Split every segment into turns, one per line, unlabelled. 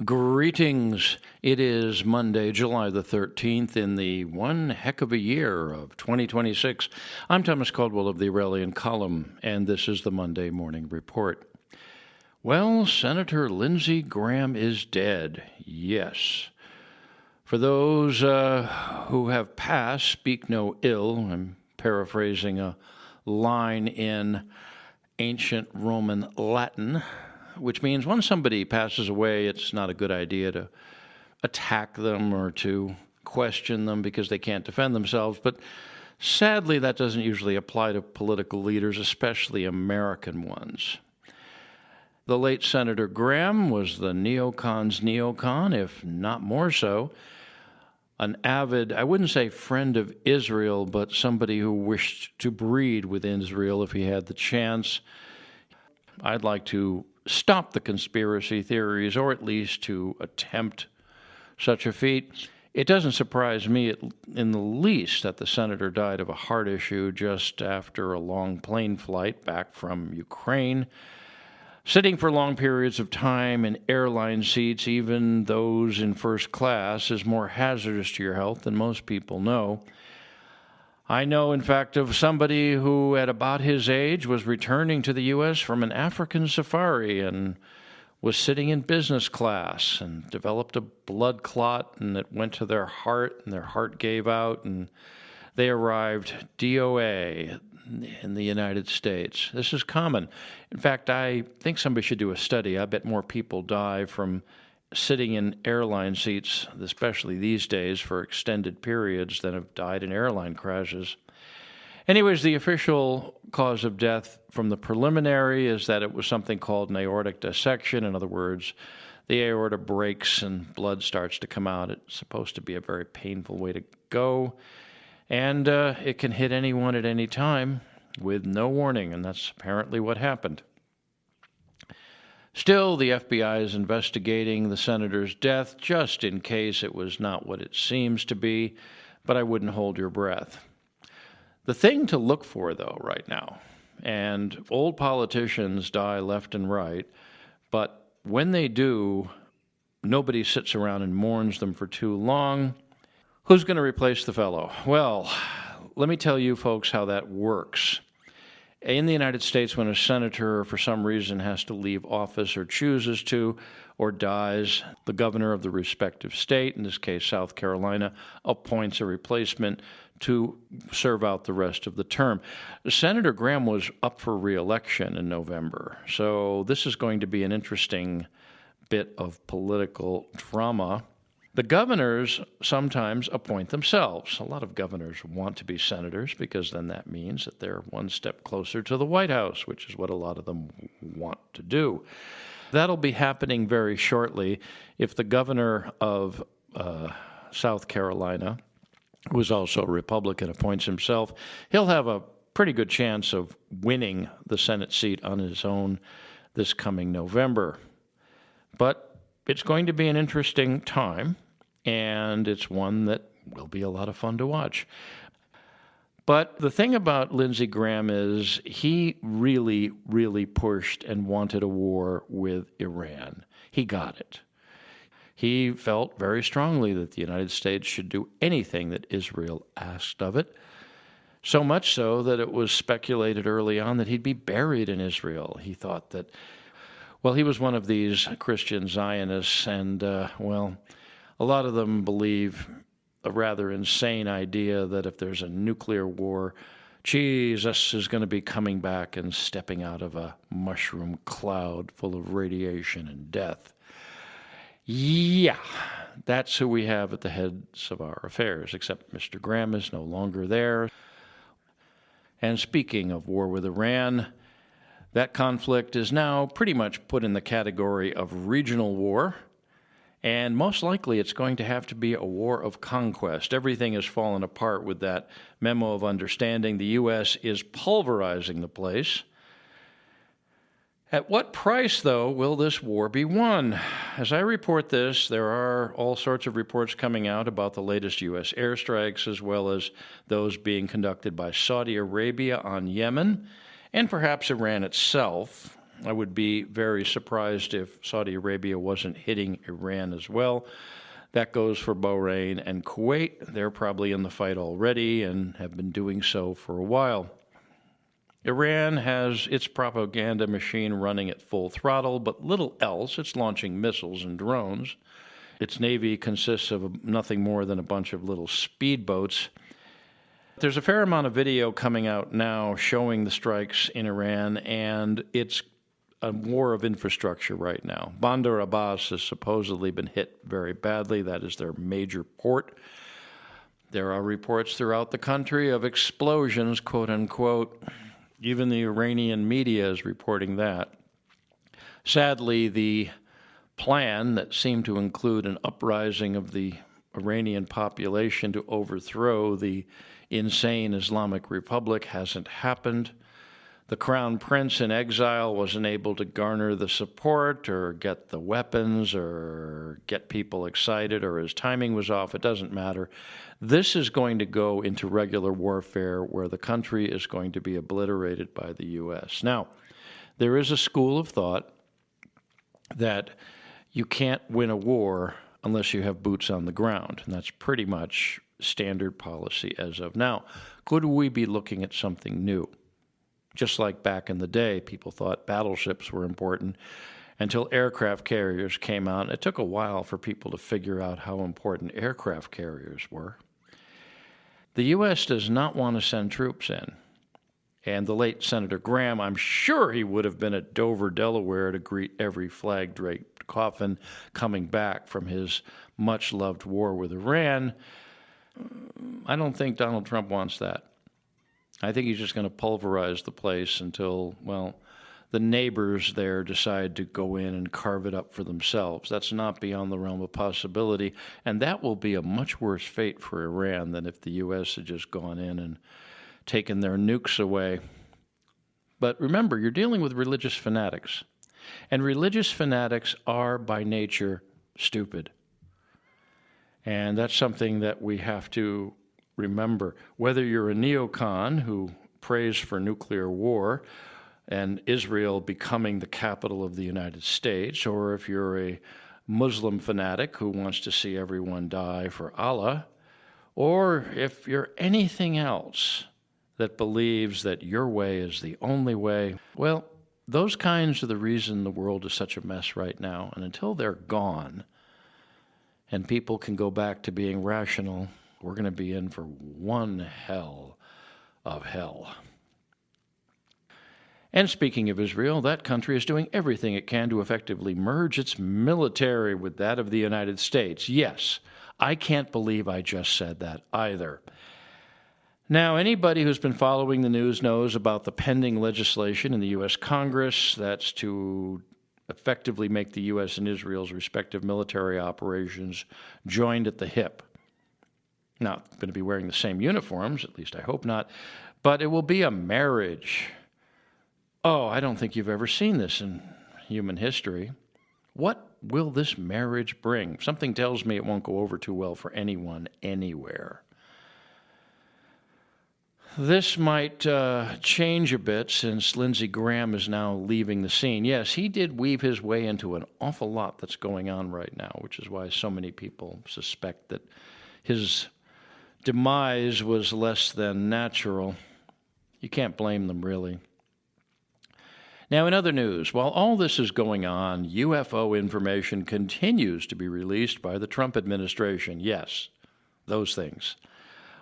Greetings. It is Monday, July the 13th in the one heck of a year of 2026. I'm Thomas Caldwell of the Aurelian Column, and this is the Monday Morning Report. Well, Senator Lindsey Graham is dead. Yes. For those who have passed, speak no ill. I'm paraphrasing a line in ancient Roman Latin, which means when somebody passes away, it's not a good idea to attack them or to question them because they can't defend themselves. But sadly, that doesn't usually apply to political leaders, especially American ones. The late Senator Graham was the neocons' neocon, if not more so. An avid, I wouldn't say friend of Israel, but somebody who wished to breed with Israel if he had the chance. I'd like to stop the conspiracy theories, or at least to attempt such a feat. It doesn't surprise me in the least that the senator died of a heart issue just after a long plane flight back from Ukraine. Sitting for long periods of time in airline seats, even those in first class, is more hazardous to your health than most people know. I know, in fact, of somebody who, at about his age, was returning to the U.S. from an African safari and was sitting in business class and developed a blood clot, and it went to their heart, and their heart gave out, and they arrived DOA in the United States. This is common. In fact, I think somebody should do a study. I bet more people die from sitting in airline seats, especially these days, for extended periods than have died in airline crashes. Anyways, the official cause of death from the preliminary is that it was something called an aortic dissection. In other words, the aorta breaks and blood starts to come out. It's supposed to be a very painful way to go, and it can hit anyone at any time with no warning, and that's apparently what happened. Still, the FBI is investigating the senator's death just in case it was not what it seems to be, but I wouldn't hold your breath. The thing to look for, though, right now, and old politicians die left and right, but when they do, nobody sits around and mourns them for too long. Who's going to replace the fellow? Well, let me tell you folks how that works. In the United States, when a senator, for some reason, has to leave office or chooses to or dies, the governor of the respective state, in this case South Carolina, appoints a replacement to serve out the rest of the term. Senator Graham was up for re-election in November, so this is going to be an interesting bit of political drama. The governors sometimes appoint themselves. A lot of governors want to be senators because then that means that they're one step closer to the White House, which is what a lot of them want to do. That'll be happening very shortly if the governor of South Carolina, who is also a Republican, appoints himself. He'll have a pretty good chance of winning the Senate seat on his own this coming November. But it's going to be an interesting time, and it's one that will be a lot of fun to watch. But the thing about Lindsey Graham is he really, really pushed and wanted a war with Iran. He got it. He felt very strongly that the United States should do anything that Israel asked of it, so much so that it was speculated early on that he'd be buried in Israel. He thought that, well, he was one of these Christian Zionists, and, a lot of them believe a rather insane idea that if there's a nuclear war, Jesus is going to be coming back and stepping out of a mushroom cloud full of radiation and death. Yeah, that's who we have at the heads of our affairs, except Mr. Graham is no longer there. And speaking of war with Iran, that conflict is now pretty much put in the category of regional war, and most likely it's going to have to be a war of conquest. Everything has fallen apart with that memo of understanding. The U.S. is pulverizing the place. At what price, though, will this war be won? As I report this, there are all sorts of reports coming out about the latest U.S. airstrikes, as well as those being conducted by Saudi Arabia on Yemen, and perhaps Iran itself. I would be very surprised if Saudi Arabia wasn't hitting Iran as well. That goes for Bahrain and Kuwait. They're probably in the fight already and have been doing so for a while. Iran has its propaganda machine running at full throttle, but little else. It's launching missiles and drones. Its navy consists of nothing more than a bunch of little speedboats. There's a fair amount of video coming out now showing the strikes in Iran, and it's a war of infrastructure right now. Bandar Abbas has supposedly been hit very badly. That is their major port. There are reports throughout the country of explosions, quote unquote. Even the Iranian media is reporting that. Sadly, the plan that seemed to include an uprising of the Iranian population to overthrow the insane Islamic Republic hasn't happened. The crown prince in exile wasn't able to garner the support or get the weapons or get people excited, or his timing was off. It doesn't matter. This is going to go into regular warfare where the country is going to be obliterated by the U.S. Now, there is a school of thought that you can't win a war unless you have boots on the ground, and that's pretty much standard policy as of now. Could we be looking at something new? Just like back in the day, people thought battleships were important until aircraft carriers came out. It took a while for people to figure out how important aircraft carriers were. The U.S. does not want to send troops in. And the late Senator Graham, I'm sure he would have been at Dover, Delaware to greet every flag-draped coffin coming back from his much-loved war with Iran. I don't think Donald Trump wants that. I think he's just going to pulverize the place until, well, the neighbors there decide to go in and carve it up for themselves. That's not beyond the realm of possibility, and that will be a much worse fate for Iran than if the U.S. had just gone in and taken their nukes away. But remember, you're dealing with religious fanatics, and religious fanatics are by nature stupid. And that's something that we have to remember. Whether you're a neocon who prays for nuclear war and Israel becoming the capital of the United States, or if you're a Muslim fanatic who wants to see everyone die for Allah, or if you're anything else that believes that your way is the only way, well, those kinds are the reason the world is such a mess right now. And until they're gone and people can go back to being rational, we're going to be in for one hell of hell. And speaking of Israel, that country is doing everything it can to effectively merge its military with that of the United States. Yes, I can't believe I just said that either. Now, anybody who's been following the news knows about the pending legislation in the U.S. Congress that's to effectively make the U.S. and Israel's respective military operations joined at the hip. Not going to be wearing the same uniforms, at least I hope not, but it will be a marriage. Oh, I don't think you've ever seen this in human history. What will this marriage bring? Something tells me it won't go over too well for anyone, anywhere. This might change a bit since Lindsey Graham is now leaving the scene. Yes, he did weave his way into an awful lot that's going on right now, which is why so many people suspect that his demise was less than natural. You can't blame them, really. Now, in other news, while all this is going on, UFO information continues to be released by the Trump administration. Yes, those things.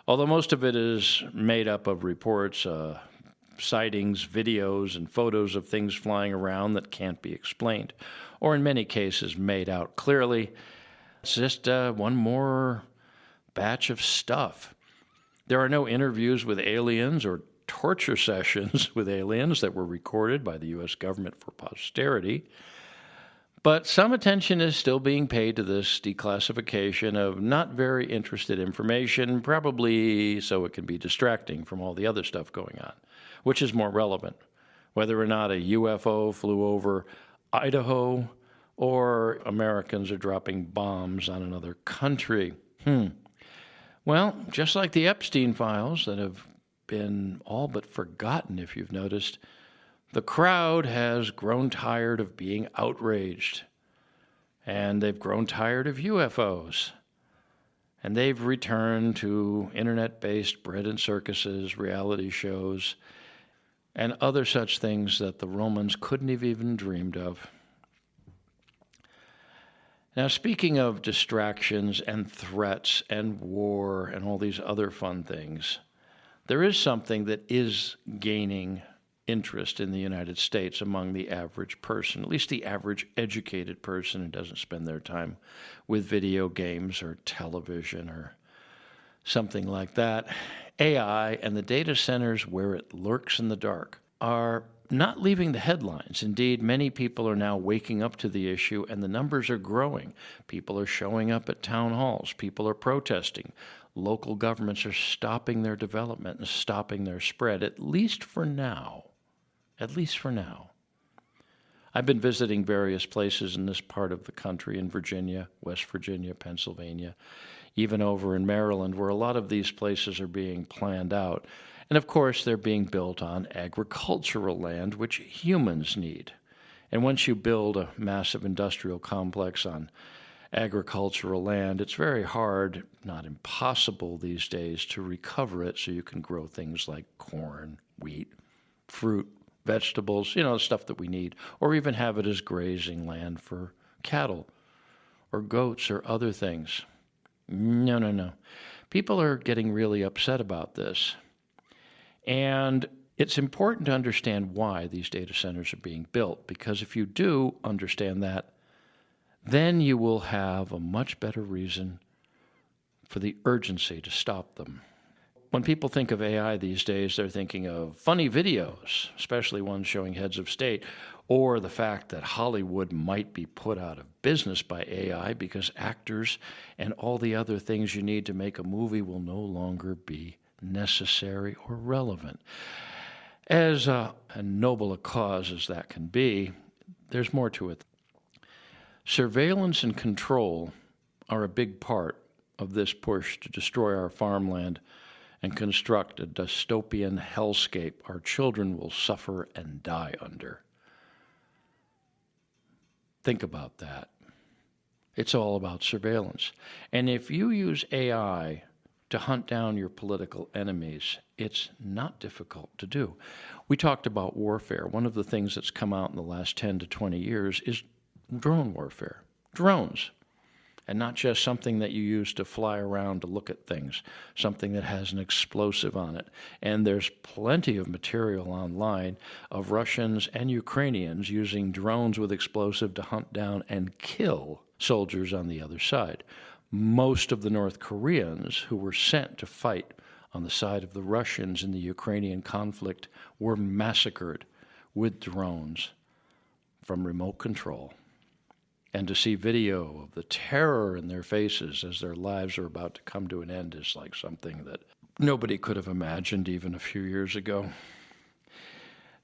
Although most of it is made up of reports, sightings, videos, and photos of things flying around that can't be explained, or in many cases made out clearly. It's just one more batch of stuff. There are no interviews with aliens or torture sessions with aliens that were recorded by the U.S. government for posterity. But some attention is still being paid to this declassification of not very interested information, probably so it can be distracting from all the other stuff going on, which is more relevant, whether or not a UFO flew over Idaho or Americans are dropping bombs on another country. Well, just like the Epstein files that have been all but forgotten, if you've noticed, The crowd has grown tired of being outraged, and they've grown tired of UFOs, and they've returned to internet-based bread and circuses, reality shows, and other such things that the Romans couldn't have even dreamed of. Now, speaking of distractions and threats and war and all these other fun things, there is something that is gaining interest in the United States among the average person, at least the average educated person who doesn't spend their time with video games or television or something like that. AI and the data centers where it lurks in the dark are not leaving the headlines. Indeed, many people are now waking up to the issue, and the numbers are growing. People are showing up at town halls. People are protesting. Local governments are stopping their development and stopping their spread, at least for now. At least for now. I've been visiting various places in this part of the country, in Virginia, West Virginia, Pennsylvania, even over in Maryland, where a lot of these places are being planned out. And of course, they're being built on agricultural land, which humans need. And once you build a massive industrial complex on agricultural land, it's very hard, not impossible these days, to recover it so you can grow things like corn, wheat, fruit, vegetables, stuff that we need, or even have it as grazing land for cattle or goats or other things. No. People are getting really upset about this. And it's important to understand why these data centers are being built, because if you do understand that, then you will have a much better reason for the urgency to stop them. When people think of AI these days, they're thinking of funny videos, especially ones showing heads of state, or the fact that Hollywood might be put out of business by AI because actors and all the other things you need to make a movie will no longer be necessary or relevant. As a noble a cause as that can be, there's more to it. Surveillance and control are a big part of this push to destroy our farmland and construct a dystopian hellscape our children will suffer and die under. Think about that. It's all about surveillance. And if you use AI to hunt down your political enemies, it's not difficult to do. We talked about warfare. One of the things that's come out in the last 10 to 20 years is drone warfare. Drones. And not just something that you use to fly around to look at things, something that has an explosive on it. And there's plenty of material online of Russians and Ukrainians using drones with explosive to hunt down and kill soldiers on the other side. Most of the North Koreans who were sent to fight on the side of the Russians in the Ukrainian conflict were massacred with drones from remote control. And to see video of the terror in their faces as their lives are about to come to an end is like something that nobody could have imagined even a few years ago.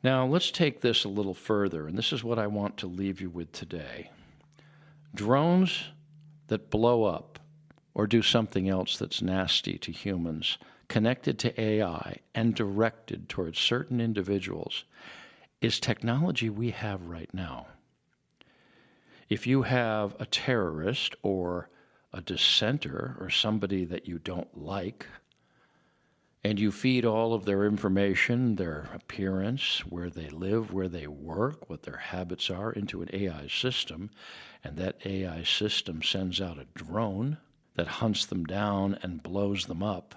Now, let's take this a little further, and this is what I want to leave you with today. Drones that blow up or do something else that's nasty to humans, connected to AI and directed towards certain individuals, is technology we have right now. If you have a terrorist or a dissenter or somebody that you don't like, and you feed all of their information, their appearance, where they live, where they work, what their habits are, into an AI system, and that AI system sends out a drone that hunts them down and blows them up,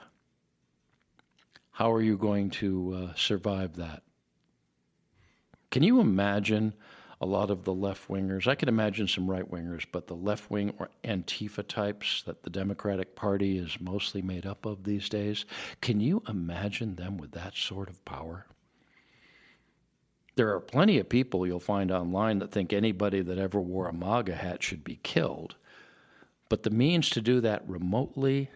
how are you going to survive that? Can you imagine a lot of the left-wingers? I can imagine some right-wingers, but the left-wing or Antifa types that the Democratic Party is mostly made up of these days, can you imagine them with that sort of power? There are plenty of people you'll find online that think anybody that ever wore a MAGA hat should be killed. But the means to do that remotely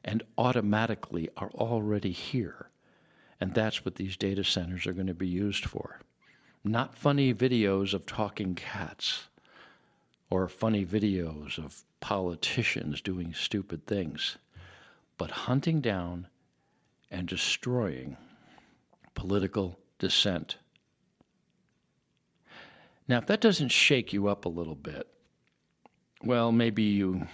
and automatically are already here. And that's what these data centers are going to be used for. Not funny videos of talking cats or funny videos of politicians doing stupid things, but hunting down and destroying political dissent Now, if that doesn't shake you up a little bit, well, maybe you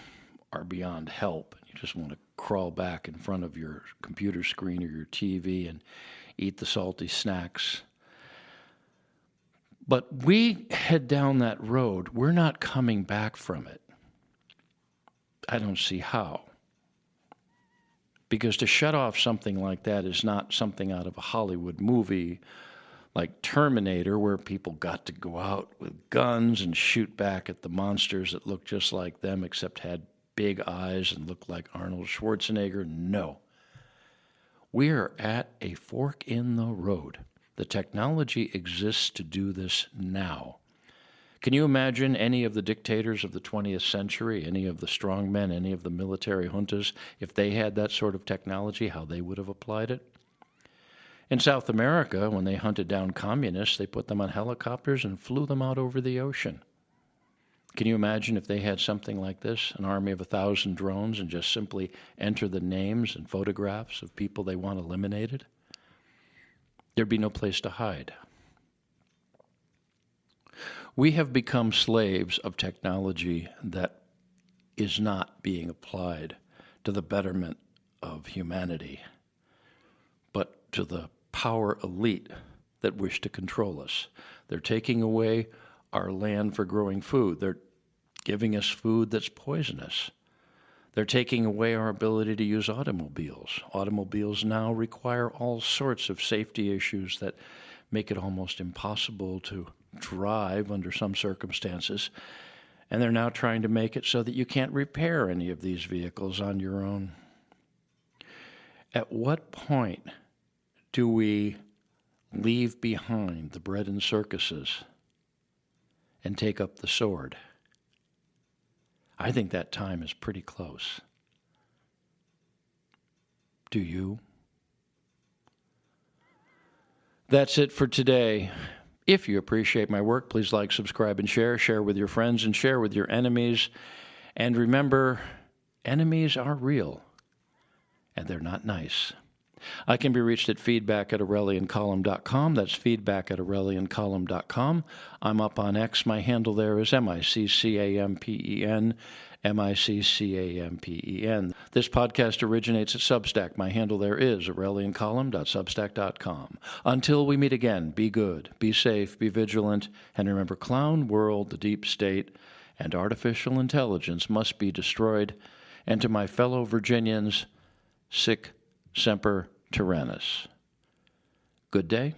are beyond help. You just want to crawl back in front of your computer screen or your TV and eat the salty snacks. But we head down that road, we're not coming back from it. I don't see how. Because to shut off something like that is not something out of a Hollywood movie like Terminator, where people got to go out with guns and shoot back at the monsters that looked just like them except had big eyes and looked like Arnold Schwarzenegger. No. We are at a fork in the road. The technology exists to do this now. Can you imagine any of the dictators of the 20th century, any of the strongmen, any of the military juntas, if they had that sort of technology, how they would have applied it? In South America, when they hunted down communists, they put them on helicopters and flew them out over the ocean. Can you imagine if they had something like this, an army of 1,000 drones, and just simply enter the names and photographs of people they want eliminated? There'd be no place to hide. We have become slaves of technology that is not being applied to the betterment of humanity, but to the power elite that wish to control us. They're taking away our land for growing food. They're giving us food that's poisonous. They're taking away our ability to use automobiles. Automobiles now require all sorts of safety issues that make it almost impossible to drive under some circumstances. And they're now trying to make it so that you can't repair any of these vehicles on your own. At what point do we leave behind the bread and circuses and take up the sword? I think that time is pretty close. Do you? That's it for today. If you appreciate my work, please like, subscribe, and share. Share with your friends and share with your enemies. And remember, enemies are real, and they're not nice. I can be reached at feedback@aureliancolumn.com. That's feedback@aureliancolumn.com. I'm up on X. My handle there is MICCAMPEN, MICCAMPEN. This podcast originates at Substack. My handle there is aureliancolumn.substack.com. Until we meet again, be good, be safe, be vigilant, and remember, clown world, the deep state, and artificial intelligence must be destroyed. And to my fellow Virginians, sic Semper Tyrannis. Good day.